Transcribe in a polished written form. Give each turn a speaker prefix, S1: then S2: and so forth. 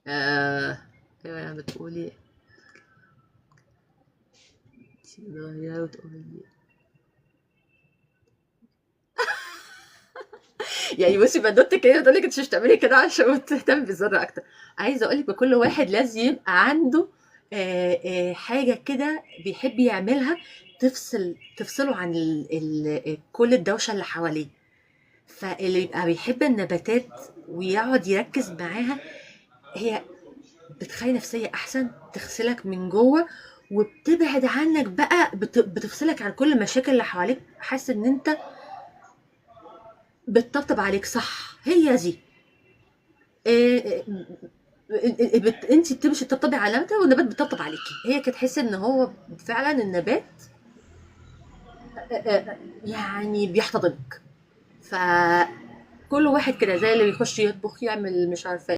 S1: آه... ايوه بتقولي صغيرة وتقولي يعني بصي بنوتة كده بتقول لك انت مش تعملي كده عشان تهتمي بالذرة اكتر. عايزه اقول لك كل واحد لازم يبقى عنده حاجه كده بيحب يعملها، تفصله عن كل الدوشه اللي حواليه. فاللي يبقى بيحب النباتات ويقعد يركز معاها، هي بتخلي نفسية أحسن، تغسلك من جوه، وبتبعد عنك بقى، بتفصلك عن كل المشاكل اللي حواليك، حاسس ان انت بتطبطب عليك. صح، هي دي. انت بتمشي تطبطبي على نبته والنبات بيطبطب عليكي، هي كانت تحس ان هو فعلا النبات يعني بيحتضنك. فكل واحد كده زي اللي بيخش يطبخ يعمل مش عارفه